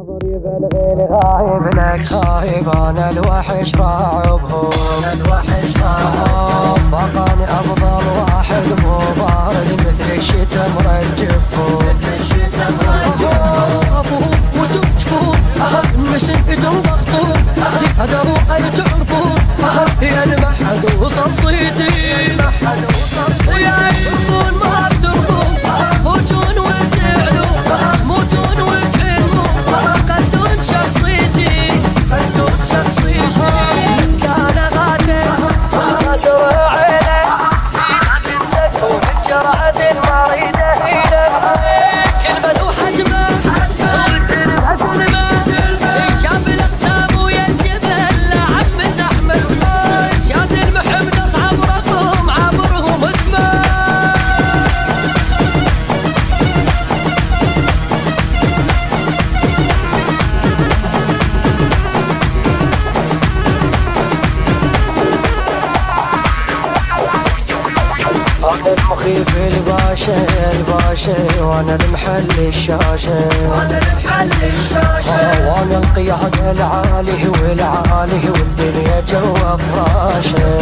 ناظر يبلغي الغايب لك خايب انا الوحش راعبهم بقاني افضل واحد مو بارد مثل الشتا مرجفهم تخافون وتكشفون المسن تنضغطون هدروا اي تعرفون يا المحد وصل صيتي يعيشون ما بترضون فوتون وسعلون تموتون وتحلمون قدون شخصيتي كان غاتل اسرع عينه لا تنسكوا من جرعة مريضة كلمة وحجمه شاب الاقسام ويا الجبل عم زحمه شاد المحمد اصعب رقم عبرهم اسمه أنا المخيف الباشا وأنا المحل الشاشة وأنا القياد العالي والدنيا جوا فراشه